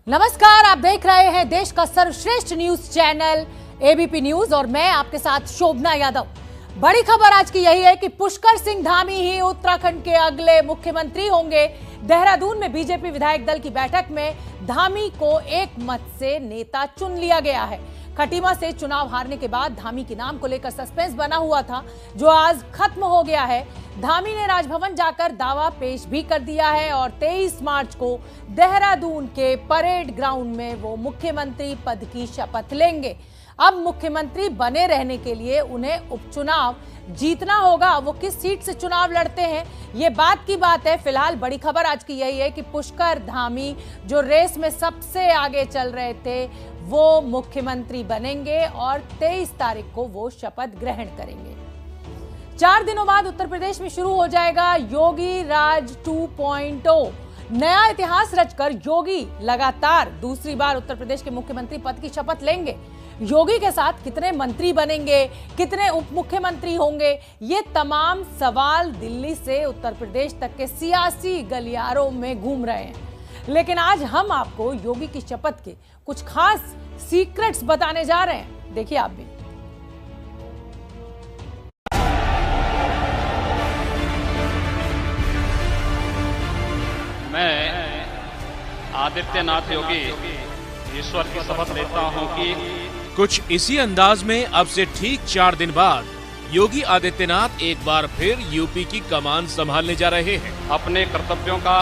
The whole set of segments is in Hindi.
नमस्कार, आप देख रहे हैं देश का सर्वश्रेष्ठ न्यूज चैनल एबीपी न्यूज और मैं आपके साथ शोभना यादव। बड़ी खबर आज की यही है कि पुष्कर सिंह धामी ही उत्तराखंड के अगले मुख्यमंत्री होंगे। देहरादून में बीजेपी विधायक दल की बैठक में धामी को एक मत से नेता चुन लिया गया है। खटीमा से चुनाव हारने के बाद धामी के नाम को लेकर सस्पेंस बना हुआ था, जो आज खत्म हो गया है। धामी ने राजभवन जाकर दावा पेश भी कर दिया है और 23 मार्च को देहरादून के परेड ग्राउंड में वो मुख्यमंत्री पद की शपथ लेंगे। अब मुख्यमंत्री बने रहने के लिए उन्हें उपचुनाव जीतना होगा। वो किस सीट से चुनाव लड़ते हैं, ये बात की बात है। फिलहाल बड़ी खबर आज की यही है कि पुष्कर धामी जो रेस में सबसे आगे चल रहे थे, वो मुख्यमंत्री बनेंगे और 23 तारीख को वो शपथ ग्रहण करेंगे। 4 दिनों बाद उत्तर प्रदेश में शुरू हो जाएगा योगी राज 2.0। नया इतिहास रचकर योगी लगातार दूसरी बार उत्तर प्रदेश के मुख्यमंत्री पद की शपथ लेंगे। योगी के साथ कितने मंत्री बनेंगे, कितने उप मुख्यमंत्री होंगे, ये तमाम सवाल दिल्ली से उत्तर प्रदेश तक के सियासी गलियारों में घूम रहे हैं। लेकिन आज हम आपको योगी की शपथ के कुछ खास सीक्रेट्स बताने जा रहे हैं। देखिए आप भी। मैं आदित्यनाथ योगी ईश्वर की शपथ लेता हूं कि कुछ इसी अंदाज में अब से ठीक 4 दिन बाद योगी आदित्यनाथ एक बार फिर यूपी की कमान संभालने जा रहे हैं। अपने कर्तव्यों का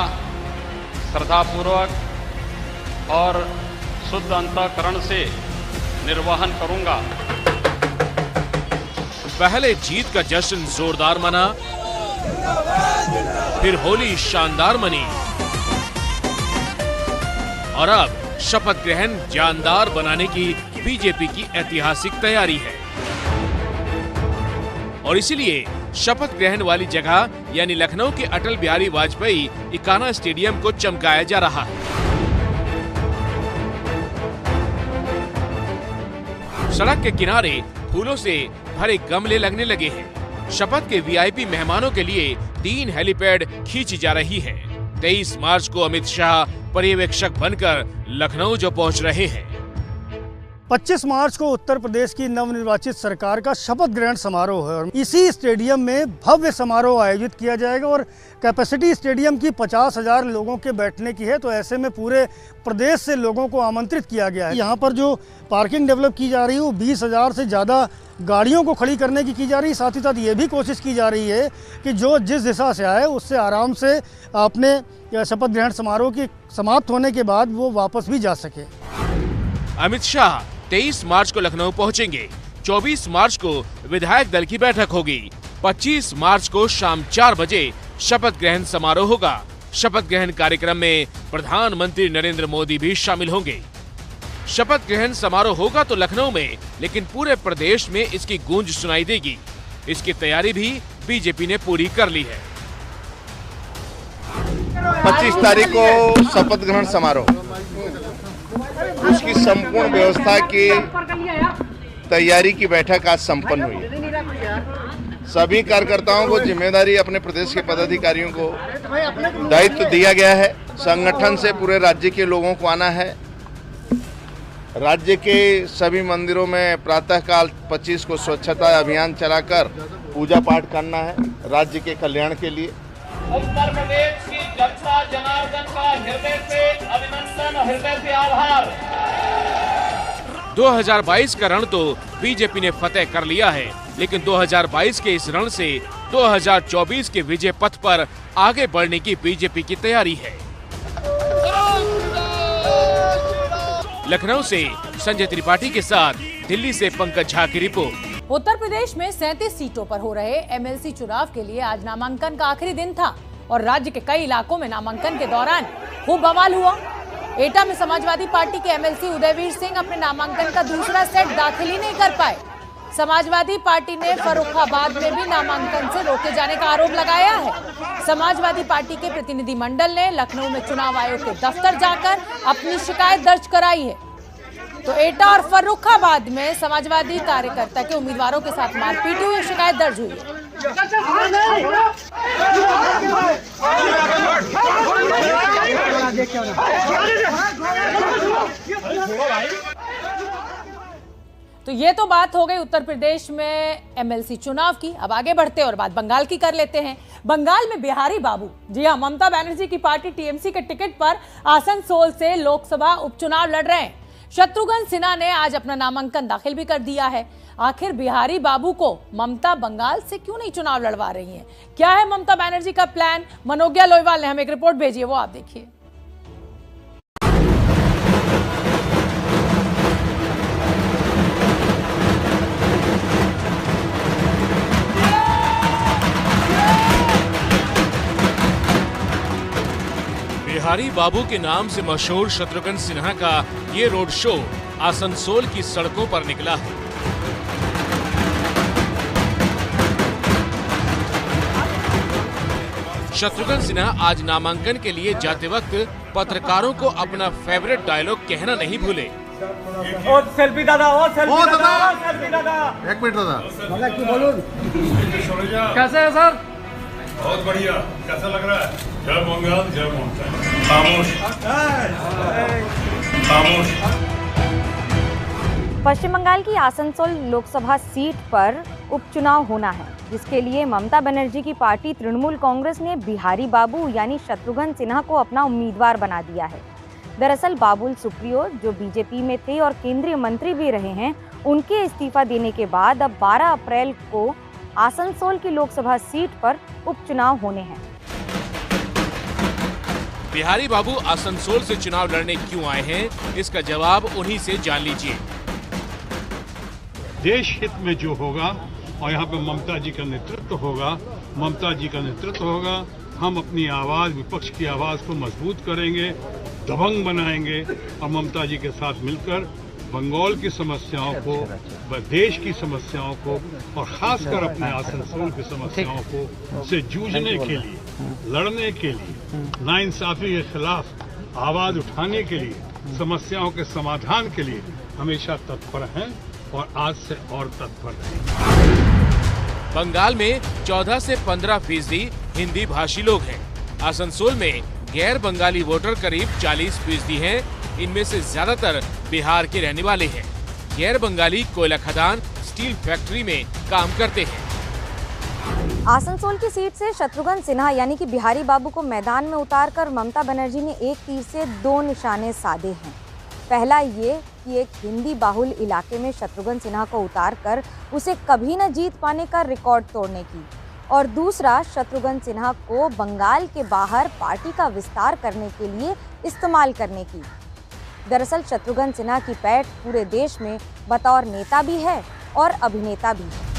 श्रद्धापूर्वक और शुद्ध अंतःकरण से निर्वहन करूंगा। पहले जीत का जश्न जोरदार मना, फिर होली शानदार मनी और अब शपथ ग्रहण जानदार बनाने की बीजेपी की ऐतिहासिक तैयारी है। और इसीलिए शपथ ग्रहण वाली जगह यानी लखनऊ के अटल बिहारी वाजपेयी इकाना स्टेडियम को चमकाया जा रहा है। सड़क के किनारे फूलों से भरे गमले लगने लगे हैं। शपथ के वीआईपी मेहमानों के लिए 3 हेलीपैड खींची जा रही है। 23 मार्च को अमित शाह पर्यवेक्षक बनकर लखनऊ जो पहुंच रहे हैं। 25 मार्च को उत्तर प्रदेश की नवनिर्वाचित सरकार का शपथ ग्रहण समारोह है और इसी स्टेडियम में भव्य समारोह आयोजित किया जाएगा और कैपेसिटी स्टेडियम की 50,000 लोगों के बैठने की है। तो ऐसे में पूरे प्रदेश से लोगों को आमंत्रित किया गया है। यहाँ पर जो पार्किंग डेवलप की जा रही है वो 20,000 से ज़्यादा गाड़ियों को खड़ी करने की जा रही है। साथ ही साथ ये भी कोशिश की जा रही है कि जो जिस दिशा से आए उससे आराम से अपने शपथ ग्रहण समारोह की समाप्त होने के बाद वो वापस भी जा सके। अमित शाह 23 मार्च को लखनऊ पहुंचेंगे। 24 मार्च को विधायक दल की बैठक होगी। 25 मार्च को शाम 4 बजे शपथ ग्रहण समारोह होगा। शपथ ग्रहण कार्यक्रम में प्रधानमंत्री नरेंद्र मोदी भी शामिल होंगे। शपथ ग्रहण समारोह होगा तो लखनऊ में, लेकिन पूरे प्रदेश में इसकी गूंज सुनाई देगी। इसकी तैयारी भी बीजेपी ने पूरी कर ली है। 25 तारीख को शपथ ग्रहण समारोह, उसकी संपूर्ण व्यवस्था की तैयारी की बैठक आज संपन्न हुई। सभी कार्यकर्ताओं को जिम्मेदारी, अपने प्रदेश के पदाधिकारियों को दायित्व दिया गया है। संगठन से पूरे राज्य के लोगों को आना है। राज्य के सभी मंदिरों में प्रातःकाल 25 को स्वच्छता अभियान चलाकर पूजा पाठ करना है राज्य के कल्याण के लिए। उत्तर प्रदेश की जनता जनार्दन का हृदय से अभिनंदन, हृदय से आभार। 2022 का रण तो बीजेपी ने फतेह कर लिया है, लेकिन 2022 के इस रण से 2024 के विजय पथ पर आगे बढ़ने की बीजेपी की तैयारी है। लखनऊ से संजय त्रिपाठी के साथ दिल्ली से पंकज झा की रिपोर्ट। उत्तर प्रदेश में 37 सीटों पर हो रहे एमएलसी चुनाव के लिए आज नामांकन का आखिरी दिन था और राज्य के कई इलाकों में नामांकन के दौरान खूब बवाल हुआ। एटा में समाजवादी पार्टी के एमएलसी उदयवीर सिंह अपने नामांकन का दूसरा सेट दाखिल ही नहीं कर पाए। समाजवादी पार्टी ने फर्रुखाबाद में भी नामांकन से रोके जाने का आरोप लगाया है। समाजवादी पार्टी के प्रतिनिधिमंडल ने लखनऊ में चुनाव आयोग के दफ्तर जाकर अपनी शिकायत दर्ज कराई है। तो एटा और फर्रुखाबाद में समाजवादी कार्यकर्ता के उम्मीदवारों के साथ मारपीट हुई, शिकायत दर्ज हुई है। तो ये तो बात हो गई उत्तर प्रदेश में एमएलसी चुनाव की। अब आगे बढ़ते हैं और बात बंगाल की कर लेते हैं। बंगाल में बिहारी बाबू, जी हां, ममता बनर्जी की पार्टी टीएमसी के टिकट पर आसनसोल से लोकसभा उपचुनाव लड़ रहे हैं। शत्रुघ्न सिन्हा ने आज अपना नामांकन दाखिल भी कर दिया है। आखिर बिहारी बाबू को ममता बंगाल से क्यों नहीं चुनाव लड़वा रही हैं? क्या है ममता बनर्जी का प्लान? मनोज्ञा लोईवाल ने हमें एक रिपोर्ट भेजी है, वो आप देखिए। बिहारी बाबू के नाम से मशहूर शत्रुघ्न सिन्हा का ये रोड शो आसनसोल की सड़कों पर निकला है। शत्रुघ्न सिन्हा आज नामांकन के लिए जाते वक्त पत्रकारों को अपना फेवरेट डायलॉग कहना नहीं भूले। सेल्फी दादा, सेल्फी दादा। एक मिनट दादा, कैसे है सर? बहुत बढ़िया। कैसा लग रहा है? जय मंगल, जय ममता। खामोश खामोश। पश्चिम बंगाल की आसनसोल लोकसभा सीट पर उपचुनाव होना है, जिसके लिए ममता बनर्जी की पार्टी तृणमूल कांग्रेस ने बिहारी बाबू यानी शत्रुघ्न सिन्हा को अपना उम्मीदवार बना दिया है। दरअसल बाबुल सुप्रियो, जो बीजेपी में थे और केंद्रीय मंत्री भी रहे हैं, उनके इस्तीफा देने के बाद अब 12 अप्रैल को आसनसोल की लोकसभा सीट पर उपचुनाव होने हैं। बिहारी बाबू आसनसोल से चुनाव लड़ने क्यों आए हैं, इसका जवाब उन्हीं से जान लीजिए। देश हित में जो होगा और यहाँ पे ममता जी का नेतृत्व होगा, हम अपनी आवाज, विपक्ष की आवाज को मजबूत करेंगे, दबंग बनाएंगे और ममता जी के साथ मिलकर बंगाल की समस्याओं को, देश की समस्याओं को और खासकर अपने आसनसोल की समस्याओं को से जूझने के लिए, लड़ने के लिए, नाइंसाफी के खिलाफ आवाज उठाने के लिए, समस्याओं के समाधान के लिए हमेशा तत्पर हैं और आज से और तत्पर रहेंगे। बंगाल में 14 से 15% हिंदी भाषी लोग हैं। आसनसोल में गैर बंगाली वोटर करीब 40% हैं। इनमें से ज्यादातर बिहार के रहने वाले हैं। गैर बंगाली कोयला खदान, स्टील फैक्ट्री में काम करते हैं। आसनसोल की सीट से शत्रुघ्न सिन्हा यानी कि बिहारी बाबू को मैदान में उतारकर ममता बनर्जी ने एक तीर से 2 निशाने साधे हैं। पहला ये कि एक हिंदी बाहुल इलाके में शत्रुघ्न सिन्हा को उतारकर उसे कभी न जीत पाने का रिकॉर्ड तोड़ने की, और दूसरा शत्रुघ्न सिन्हा को बंगाल के बाहर पार्टी का विस्तार करने के लिए इस्तेमाल करने की। दरअसल शत्रुघ्न सिन्हा की पैठ पूरे देश में बतौर नेता भी है और अभिनेता भी है।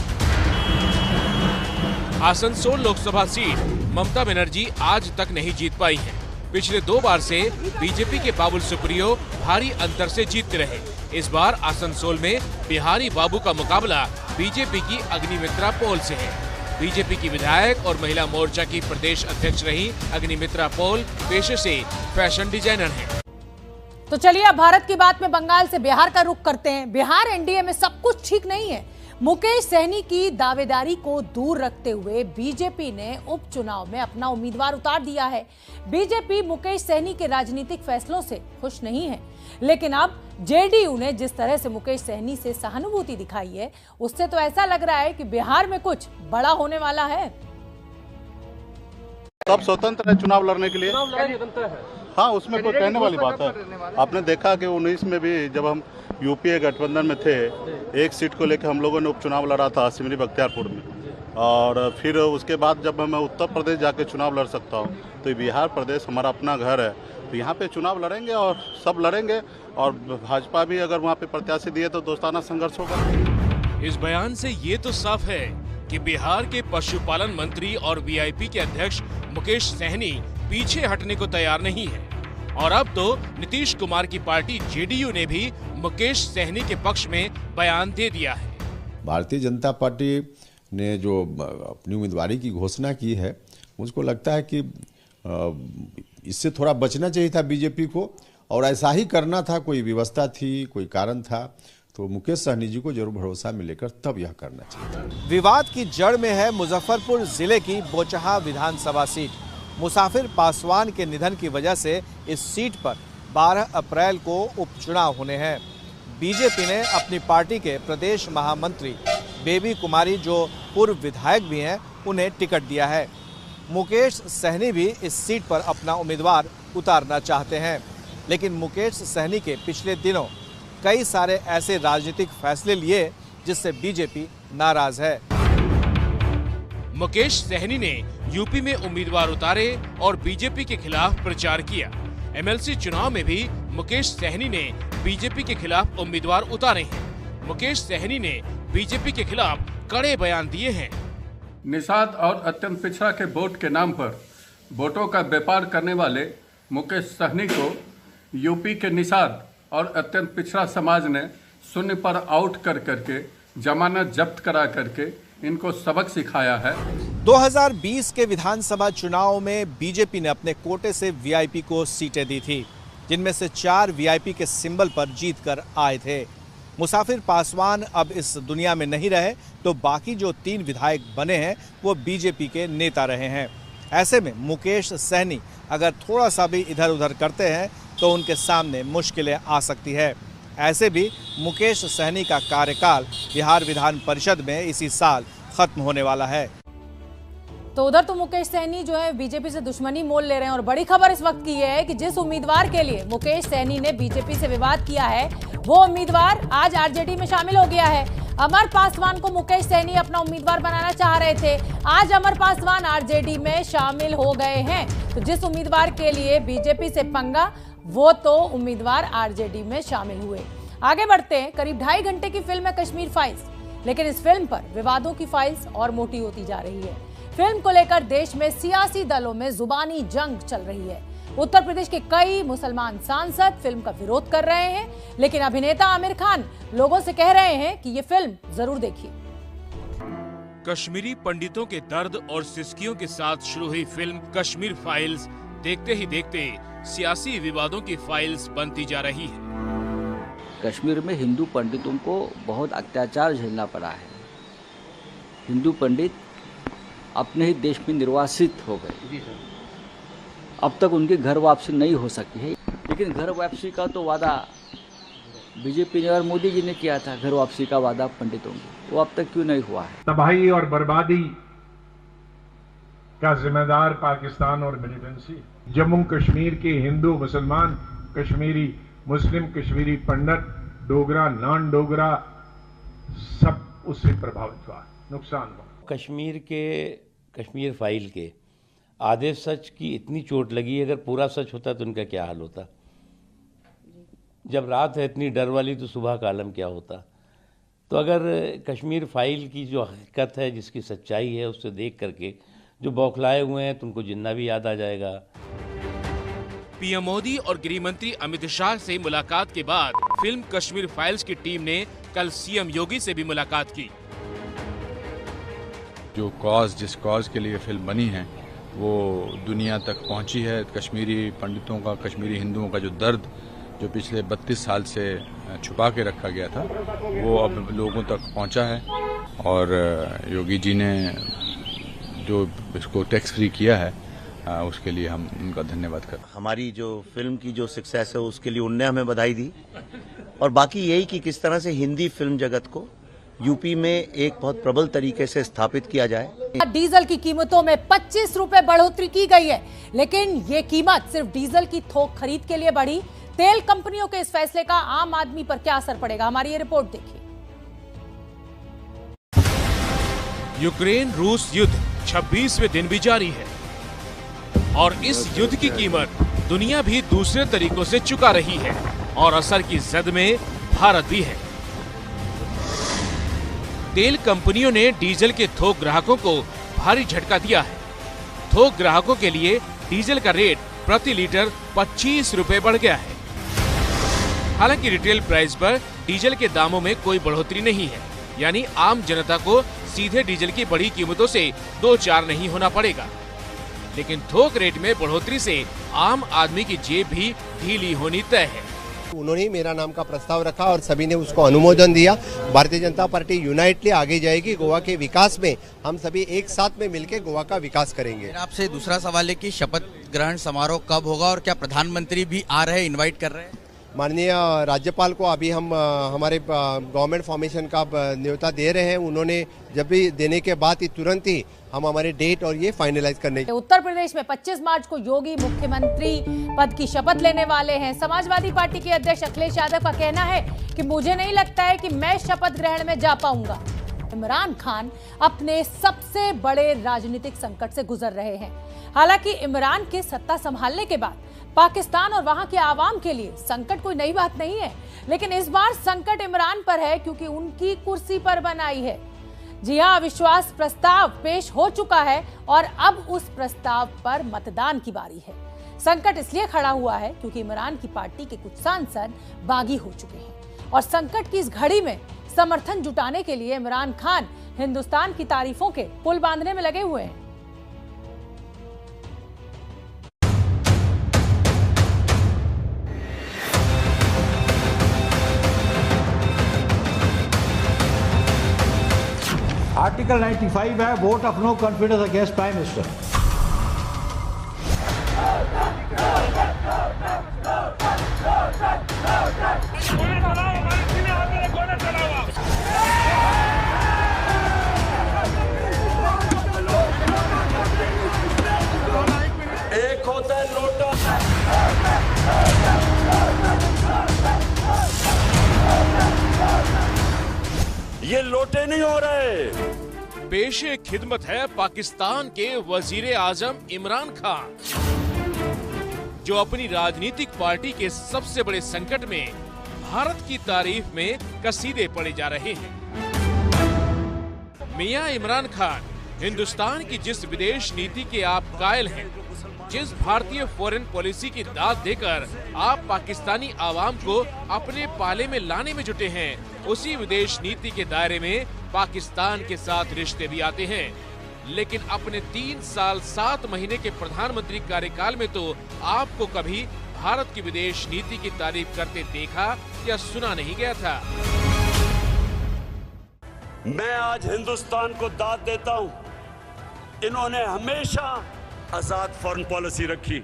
आसनसोल लोकसभा सीट ममता बनर्जी आज तक नहीं जीत पाई हैं। पिछले 2 बार से बीजेपी के बाबुल सुप्रियो भारी अंतर से जीतते रहे। इस बार आसनसोल में बिहारी बाबू का मुकाबला बीजेपी की अग्निमित्रा पॉल से है। बीजेपी की विधायक और महिला मोर्चा की प्रदेश अध्यक्ष रही अग्निमित्रा पॉल पेशे से फैशन डिजाइनर हैं। तो चलिए अब भारत की बात में बंगाल से बिहार का रुख करते हैं। बिहार एनडीए में सब कुछ ठीक नहीं है। मुकेश सहनी की दावेदारी को दूर रखते हुए बीजेपी ने उपचुनाव में अपना उम्मीदवार उतार दिया है। बीजेपी मुकेश सहनी के राजनीतिक फैसलों से खुश नहीं है, लेकिन अब जेडीयू ने जिस तरह से मुकेश सहनी से सहानुभूति दिखाई है, उससे तो ऐसा लग रहा है कि बिहार में कुछ बड़ा होने वाला है। सब स्वतंत्र है चुनाव लड़ने के लिए। हाँ, उसमें कोई कहने वाली बात है। आपने देखा कि 19 में भी जब हम यूपीए गठबंधन में थे, एक सीट को लेकर हम लोगों ने उपचुनाव लड़ा था सिमरी बख्तियारपुर में, और फिर उसके बाद जब मैं उत्तर प्रदेश जाके चुनाव लड़ सकता हूँ, तो बिहार प्रदेश हमारा अपना घर है, तो यहाँ पे चुनाव लड़ेंगे और सब लड़ेंगे, और भाजपा भी अगर वहाँ पे प्रत्याशी दिए तो दोस्ताना संघर्ष होगा। इस बयान से ये तो साफ है कि बिहार के पशुपालन मंत्री और वीआईपी के अध्यक्ष मुकेश सहनी पीछे हटने को तैयार नहीं है, और अब तो नीतीश कुमार की पार्टी जेडीयू ने भी मुकेश सहनी के पक्ष में बयान दे दिया है। भारतीय जनता पार्टी ने जो अपनी उम्मीदवारी की घोषणा की है, मुझको लगता है कि इससे थोड़ा बचना चाहिए था बीजेपी को, और ऐसा ही करना था। कोई व्यवस्था थी, कोई कारण था, तो मुकेश सहनी जी को जरूर भरोसा में लेकर तब यह करना चाहिए। विवाद की जड़ में है मुजफ्फरपुर जिले की बोचहा विधानसभा सीट। मुसाफिर पासवान के निधन की वजह से इस सीट पर 12 अप्रैल को उपचुनाव होने हैं। बीजेपी ने अपनी पार्टी के प्रदेश महामंत्री बेबी कुमारी, जो पूर्व विधायक भी हैं, उन्हें टिकट दिया है। मुकेश सहनी भी इस सीट पर अपना उम्मीदवार उतारना चाहते हैं, लेकिन मुकेश सहनी के पिछले दिनों कई सारे ऐसे राजनीतिक फैसले लिए जिससे बीजेपी नाराज है। मुकेश सहनी ने यूपी में उम्मीदवार उतारे और बीजेपी के खिलाफ प्रचार किया। एमएलसी चुनाव में भी मुकेश सहनी ने बीजेपी के खिलाफ उम्मीदवार उतारे हैं। मुकेश सहनी ने बीजेपी के खिलाफ कड़े बयान दिए हैं। निषाद और अत्यंत पिछड़ा के वोट के नाम पर वोटों का व्यापार करने वाले मुकेश सहनी को यूपी के निषाद और अत्यंत पिछड़ा समाज ने शून्य पर आउट कर करके जमानत जब्त करा करके इनको सबक सिखाया है। 2020 के विधानसभा चुनाव में बीजेपी ने अपने कोटे से वीआईपी को सीटें दी थी, जिनमें से 4 वीआईपी के सिंबल पर जीत कर आए थे। मुसाफिर पासवान अब इस दुनिया में नहीं रहे, तो बाकी जो 3 विधायक बने हैं वो बीजेपी के नेता रहे हैं। ऐसे में मुकेश सहनी अगर थोड़ा सा भी इधर उधर करते हैं तो उनके सामने मुश्किलें आ सकती है। ऐसे भी मुकेश सहनी का कार्यकाल बिहार विधान परिषद में इसी साल खत्म होने वाला है। तो उधर तो मुकेश सहनी जो है बीजेपी से दुश्मनी मोल ले रहे हैं और बड़ी खबर इस वक्त की यह है कि जिस उम्मीदवार के लिए मुकेश सहनी ने बीजेपी से विवाद किया है, वो उम्मीदवार आज आरजेडी में शामिल हो गया है। अमर पासवान को मुकेश सहनी अपना उम्मीदवार बनाना चाह रहे थे, आज अमर पासवान आरजेडी में शामिल हो गए हैं। तो जिस उम्मीदवार के लिए बीजेपी से पंगा, वो तो उम्मीदवार आरजेडी में शामिल हुए। आगे बढ़ते हैं। करीब 2.5 घंटे की फिल्म है कश्मीर फाइल्स, लेकिन इस फिल्म पर विवादों की फाइल्स और मोटी होती जा रही है। फिल्म को लेकर देश में सियासी दलों में जुबानी जंग चल रही है। उत्तर प्रदेश के कई मुसलमान सांसद फिल्म का विरोध कर रहे हैं, लेकिन अभिनेता आमिर खान लोगों से कह रहे हैं कि ये फिल्म जरूर देखिए। कश्मीरी पंडितों के दर्द और सिसकियों के साथ शुरू हुई फिल्म कश्मीर फाइल्स देखते ही देखते सियासी विवादों की फाइल्स बनती जा रही है। कश्मीर में हिंदू पंडितों को बहुत अत्याचार झेलना पड़ा है। हिंदू पंडित अपने ही देश में निर्वासित हो गए। अब तक उनकी घर वापसी नहीं हो सकी है, लेकिन घर वापसी का तो वादा बीजेपी ने और मोदी जी ने किया था। घर वापसी का वादा पंडितों को, वो अब तक क्यों नहीं हुआ है? तबाही और बर्बादी का जिम्मेदार पाकिस्तान और मिलिटेंसी। जम्मू कश्मीर के हिंदू, मुसलमान, कश्मीरी मुस्लिम, कश्मीरी पंडित, डोगरा, नॉन डोगरा, सब उससे प्रभावित हुआ, नुकसान हुआ। कश्मीर फाइल के आधे सच की इतनी चोट लगी, अगर पूरा सच होता तो उनका क्या हाल होता? जब रात है इतनी डर वाली, तो सुबह का आलम क्या होता? तो अगर कश्मीर फाइल की जो हकीकत है, जिसकी सच्चाई है, उससे देख करके जो बौखलाए हुए हैं तो उनको जिन्ना भी याद आ जाएगा। पीएम मोदी और गृह मंत्री अमित शाह से मुलाकात के बाद फिल्म कश्मीर फाइल्स की टीम ने कल सीएम योगी से भी मुलाकात की। जिस कॉज के लिए फिल्म बनी है वो दुनिया तक पहुंची है। कश्मीरी पंडितों का, कश्मीरी हिंदुओं का जो दर्द जो पिछले 32 साल से छुपा के रखा गया था, वो अब लोगों तक पहुंचा है। और योगी जी ने जो इसको टैक्स फ्री किया है, उसके लिए हम उनका धन्यवाद करते हैं। हमारी जो फिल्म की जो सक्सेस है उसके लिए उनने हमें बधाई दी, और बाकी यही कि किस तरह से हिंदी फिल्म जगत को यूपी में एक बहुत प्रबल तरीके से स्थापित किया जाए। डीजल की कीमतों में 25 रुपए बढ़ोतरी की गई है, लेकिन ये कीमत सिर्फ डीजल की थोक खरीद के लिए बढ़ी। तेल कंपनियों के इस फैसले का आम आदमी पर क्या असर पड़ेगा, हमारी ये रिपोर्ट देखिए। यूक्रेन रूस युद्ध 26वें दिन भी जारी है और इस युद्ध की कीमत दुनिया भी दूसरे तरीकों से चुका रही है और असर की जद में भारत भी है। तेल कंपनियों ने डीजल के थोक ग्राहकों को भारी झटका दिया है। थोक ग्राहकों के लिए डीजल का रेट प्रति लीटर 25 रुपए बढ़ गया है। हालांकि रिटेल प्राइस पर डीजल के दामों में कोई बढ़ोतरी नहीं है, यानी आम जनता को सीधे डीजल की बढ़ी कीमतों से दो चार नहीं होना पड़ेगा। लेकिन थोक रेट में बढ़ोतरी से आम आदमी की जेब भी ढीली होनी तय है। उन्होंने ही मेरा नाम का प्रस्ताव रखा और सभी ने उसको अनुमोदन दिया। भारतीय जनता पार्टी यूनाइटली आगे जाएगी। गोवा के विकास में हम सभी एक साथ में मिलकर गोवा का विकास करेंगे। आपसे दूसरा सवाल है कि शपथ ग्रहण समारोह कब होगा और क्या प्रधानमंत्री भी आ रहे हैं, इनवाइट कर रहे हैं? माननीय राज्यपाल को अभी हम हमारे गवर्नमेंट फॉर्मेशन का न्योता दे रहे हैं। उन्होंने जब भी देने के बाद ही तुरंत ही हम हमारे डेट और ये फाइनलाइज करने। उत्तर प्रदेश में 25 मार्च को योगी मुख्यमंत्री पद की शपथ लेने वाले हैं। समाजवादी पार्टी के अध्यक्ष अखिलेश यादव का कहना है कि मुझे नहीं लगता है कि मैं शपथ ग्रहण में जा पाऊंगा। इमरान खान अपने सबसे बड़े राजनीतिक संकट से गुजर रहे हैं। हालांकि इमरान के सत्ता संभालने के बाद पाकिस्तान और वहां के आवाम के लिए संकट कोई नई बात नहीं है, लेकिन इस बार संकट इमरान पर है क्योंकि उनकी कुर्सी पर बनाई है। जी हां, अविश्वास प्रस्ताव पेश हो चुका है और अब उस प्रस्ताव पर मतदान की बारी है। संकट इसलिए खड़ा हुआ है क्योंकि इमरान की पार्टी के कुछ सांसद बागी हो चुके हैं और संकट की इस घड़ी में समर्थन जुटाने के लिए इमरान खान हिंदुस्तान की तारीफों के पुल बांधने में लगे हुए हैं। आर्टिकल 95 है, vote of no confidence against prime minister. एक होता है लोटा, ये लोटे नहीं हो रहे। पेशे खिदमत है पाकिस्तान के वजीर आजम इमरान खान, जो अपनी राजनीतिक पार्टी के सबसे बड़े संकट में भारत की तारीफ में कसीदे पड़े जा रहे हैं। मियां इमरान खान, हिंदुस्तान की जिस विदेश नीति के आप कायल हैं, जिस भारतीय फॉरेन पॉलिसी की दाद देकर आप पाकिस्तानी आवाम को अपने पाले में लाने में जुटे हैं, उसी विदेश नीति के दायरे में पाकिस्तान के साथ रिश्ते भी आते हैं। लेकिन अपने 3 साल 7 महीने के प्रधानमंत्री कार्यकाल में तो आपको कभी भारत की विदेश नीति की तारीफ करते देखा या सुना नहीं गया था। मैं आज हिंदुस्तान को दाद देता हूं, इन्होंने हमेशा आजाद फॉरेन पॉलिसी रखी।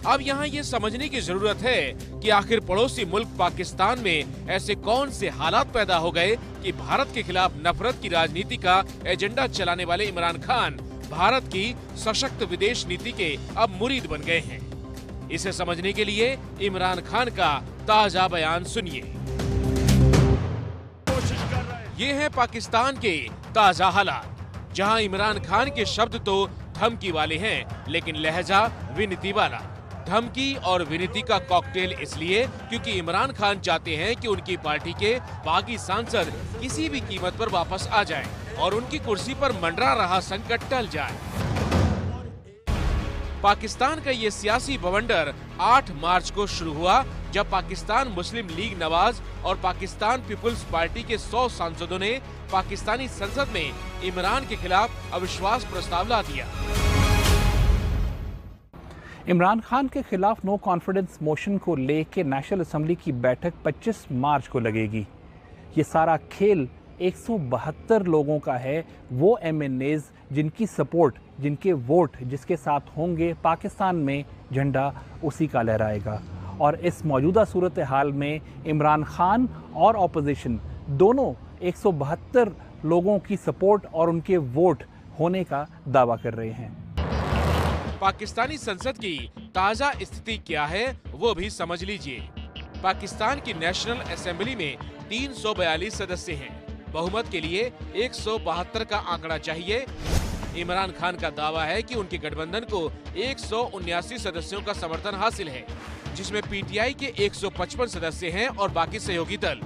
अब यहाँ ये समझने की जरूरत है कि आखिर पड़ोसी मुल्क पाकिस्तान में ऐसे कौन से हालात पैदा हो गए कि भारत के खिलाफ नफरत की राजनीति का एजेंडा चलाने वाले इमरान खान भारत की सशक्त विदेश नीति के अब मुरीद बन गए हैं। इसे समझने के लिए इमरान खान का ताजा बयान सुनिए। ये है पाकिस्तान के ताजा हालात, जहां इमरान खान के शब्द तो धमकी वाले हैं, लेकिन लहजा विनती वाला। धमकी और विनती का कॉकटेल इसलिए क्योंकि इमरान खान चाहते हैं कि उनकी पार्टी के बागी सांसद किसी भी कीमत पर वापस आ जाएं और उनकी कुर्सी पर मंडरा रहा संकट टल जाए। पाकिस्तान का ये सियासी बवंडर 8 मार्च को शुरू हुआ, जब पाकिस्तान मुस्लिम लीग नवाज और पाकिस्तान पीपुल्स पार्टी के 100 सांसदों ने पाकिस्तानी संसद में इमरान के खिलाफ अविश्वास प्रस्ताव ला दिया। इमरान खान के खिलाफ नो कॉन्फिडेंस मोशन को लेकर नेशनल असेंबली की बैठक 25 मार्च को लगेगी। ये सारा खेल 172 लोगों का है, वो MNAs जिनकी सपोर्ट, जिनके वोट जिसके साथ होंगे, पाकिस्तान में झंडा उसी का लहराएगा। और इस मौजूदा सूरत हाल में इमरान खान और ऑपोजिशन दोनों 172 लोगों की सपोर्ट और उनके वोट होने का दावा कर रहे हैं। पाकिस्तानी संसद की ताजा स्थिति क्या है वो भी समझ लीजिए। पाकिस्तान की नेशनल असेंबली में 342 सदस्य हैं। बहुमत के लिए 172 का आंकड़ा चाहिए। इमरान खान का दावा है कि उनके गठबंधन को 179 सदस्यों का समर्थन हासिल है, जिसमें PTI के 155 सदस्य हैं और बाकी सहयोगी दल,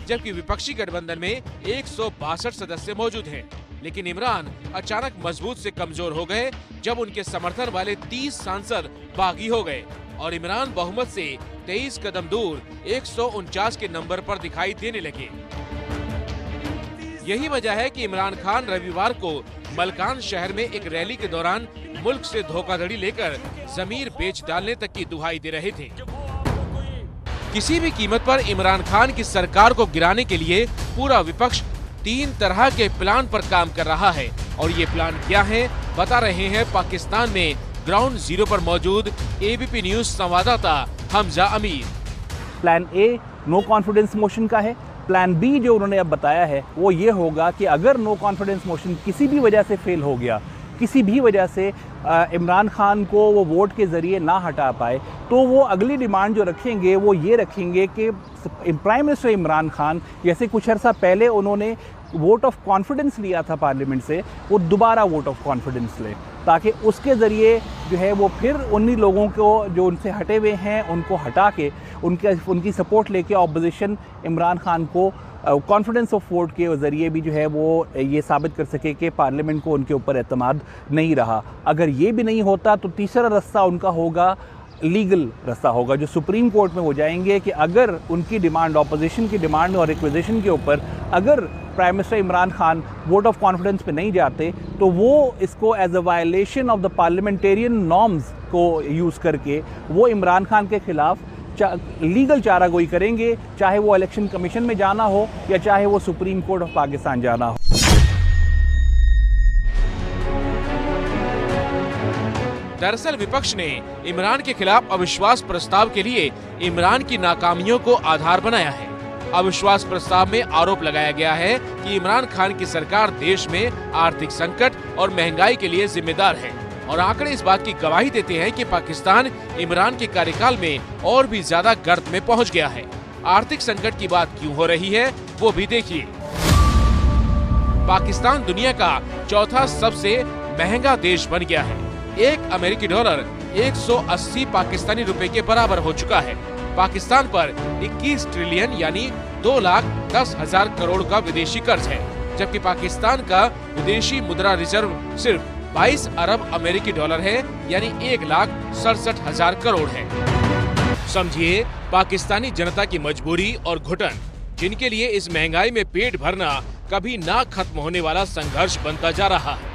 जबकि विपक्षी गठबंधन में 162 सदस्य मौजूद हैं। लेकिन इमरान अचानक मजबूत से कमजोर हो गए जब उनके समर्थन वाले 30 सांसद बागी हो गए और इमरान बहुमत से 23 कदम दूर 149 के नंबर पर दिखाई देने लगे। यही वजह है कि इमरान खान रविवार को मलकान शहर में एक रैली के दौरान मुल्क से धोखाधड़ी लेकर जमीर बेच डालने तक की दुहाई दे रहे थे। किसी भी कीमत पर इमरान खान की सरकार को गिराने के लिए पूरा विपक्ष 3 तरह के प्लान पर काम कर रहा है। और ये प्लान क्या है, बता रहे हैं पाकिस्तान में ग्राउंड जीरो पर मौजूद एबीपी न्यूज संवाददाता Hamza Amir. Plan A no confidence motion का है। प्लान बी जो उन्होंने अब बताया है वो ये होगा कि अगर नो कॉन्फिडेंस मोशन किसी भी वजह से फेल हो गया, किसी भी वजह से इमरान खान को वो वोट के ज़रिए ना हटा पाए, तो वो अगली डिमांड जो रखेंगे वो ये रखेंगे कि प्राइम मिनिस्टर इमरान खान, जैसे कुछ अर्सा पहले उन्होंने वोट ऑफ कॉन्फिडेंस लिया था पार्लियामेंट से, वो दोबारा वोट ऑफ कॉन्फिडेंस ले, ताकि उसके ज़रिए जो है वो फिर उन्हीं लोगों को जो उनसे हटे हुए हैं उनको हटा के उनकी सपोर्ट लेके ऑपोजिशन इमरान खान को कॉन्फिडेंस ऑफ वोट के ज़रिए भी जो है वो ये साबित कर सके कि पार्लियामेंट को उनके ऊपर एतमाद नहीं रहा। अगर ये भी नहीं होता तो तीसरा रास्ता उनका होगा, लीगल रास्ता होगा, जो सुप्रीम कोर्ट में वो जाएंगे कि अगर उनकी डिमांड, ऑपोजिशन की डिमांड और रिक्वेजिशन के ऊपर अगर prime minister Imran Khan vote of confidence पे नहीं जाते तो वो इसको as a violation of the parliamentarian norms को यूज़ करके वो इमरान खान के खिलाफ लीगल चारागोई करेंगे, चाहे वो इलेक्शन कमीशन में जाना हो या चाहे वो सुप्रीम कोर्ट ऑफ पाकिस्तान जाना हो। दरअसल विपक्ष ने इमरान के खिलाफ अविश्वास प्रस्ताव के लिए इमरान की नाकामियों को आधार बनाया है। अविश्वास प्रस्ताव में आरोप लगाया गया है कि इमरान खान की सरकार देश में आर्थिक संकट और महंगाई के लिए जिम्मेदार है, और आंकड़े इस बात की गवाही देते हैं कि पाकिस्तान इमरान के कार्यकाल में और भी ज्यादा गर्त में पहुंच गया है। आर्थिक संकट की बात क्यों हो रही है वो भी देखिए। पाकिस्तान दुनिया का चौथा सबसे महंगा देश बन गया है। एक अमेरिकी डॉलर 180 पाकिस्तानी रुपए के बराबर हो चुका है। पाकिस्तान पर 21 ट्रिलियन यानी 2,10,000 करोड़ का विदेशी कर्ज है, जबकि पाकिस्तान का विदेशी मुद्रा रिजर्व सिर्फ 22 अरब अमेरिकी डॉलर है, यानी 1,67,000 करोड़ है। समझिए पाकिस्तानी जनता की मजबूरी और घुटन, जिनके लिए इस महंगाई में पेट भरना कभी ना खत्म होने वाला संघर्ष बनता जा रहा है।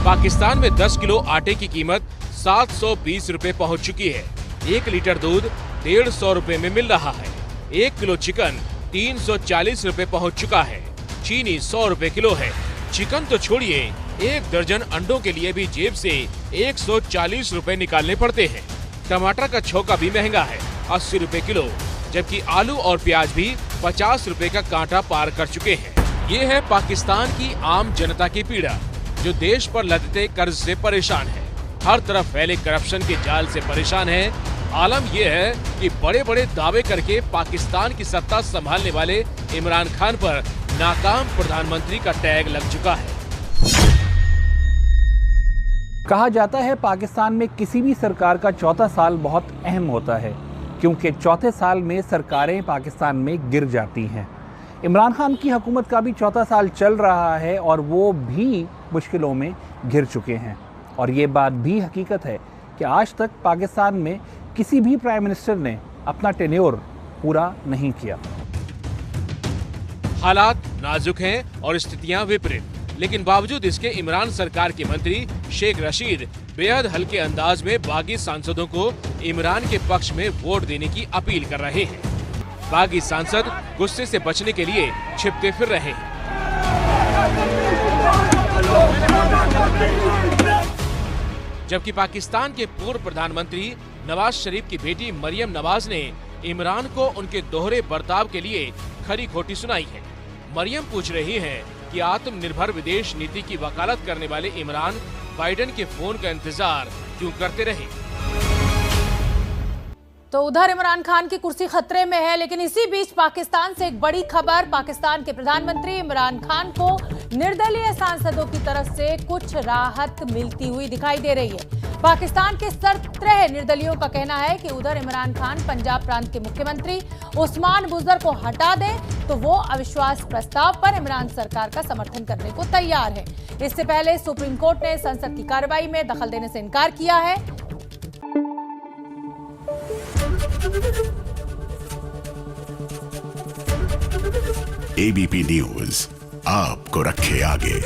पाकिस्तान में 10 किलो आटे की कीमत 720 रुपए पहुंच चुकी है। 1 लीटर दूध 150 रुपए में मिल रहा है। 1 किलो चिकन 340 रुपए पहुंच चुका है। चीनी 100 रुपए किलो है। चिकन तो छोड़िए, 1 दर्जन अंडों के लिए भी जेब से 140 रुपए निकालने पड़ते हैं। टमाटर का छौंका भी महंगा है, 80 रुपए किलो, जबकि आलू और प्याज भी 50 रुपए का कांटा पार कर चुके हैं। ये है पाकिस्तान की आम जनता की पीड़ा, जो देश पर लदते कर्ज से परेशान है, हर तरफ फैले करप्शन के जाल से परेशान है। आलम यह है कि बड़े बड़े दावे करके पाकिस्तान की सत्ता संभालने वाले इमरान खान पर नाकाम प्रधानमंत्री का टैग लग चुका है। कहा जाता है पाकिस्तान में किसी भी सरकार का चौथा साल बहुत अहम होता है, क्योंकि चौथे साल में सरकारें पाकिस्तान में गिर जाती हैं। इमरान खान की हुकूमत का भी चौथा साल चल रहा है और वो भी मुश्किलों में घिर चुके हैं। और ये बात भी हकीकत है कि आज तक पाकिस्तान में किसी भी प्राइम मिनिस्टर ने अपना टेन्योर पूरा नहीं किया। हालात नाजुक हैं और स्थितियां विपरीत, लेकिन बावजूद इसके इमरान सरकार के मंत्री शेख रशीद बेहद हल्के अंदाज में बागी सांसदों को इमरान के पक्ष में वोट देने की अपील कर रहे हैं। बागी सांसद गुस्से से बचने के लिए छिपते फिर रहे हैं। जबकि पाकिस्तान के पूर्व प्रधानमंत्री नवाज शरीफ की बेटी मरियम नवाज ने इमरान को उनके दोहरे बर्ताव के लिए खरी खोटी सुनाई है। मरियम पूछ रही हैं कि आत्मनिर्भर विदेश नीति की वकालत करने वाले इमरान बाइडेन के फोन का इंतजार क्यों करते रहे। तो उधर इमरान खान की कुर्सी खतरे में है, लेकिन इसी बीच पाकिस्तान से एक बड़ी खबर। पाकिस्तान के प्रधानमंत्री इमरान खान को निर्दलीय सांसदों की तरफ से कुछ राहत मिलती हुई दिखाई दे रही है। पाकिस्तान के 17 निर्दलियों का कहना है कि उधर इमरान खान पंजाब प्रांत के मुख्यमंत्री उस्मान बुज़र को हटा दें तो वो अविश्वास प्रस्ताव पर इमरान सरकार का समर्थन करने को तैयार है। इससे पहले सुप्रीम कोर्ट ने संसद की कार्रवाई में दखल देने से इनकार किया है। एबीपी न्यूज आपको रखे आगे।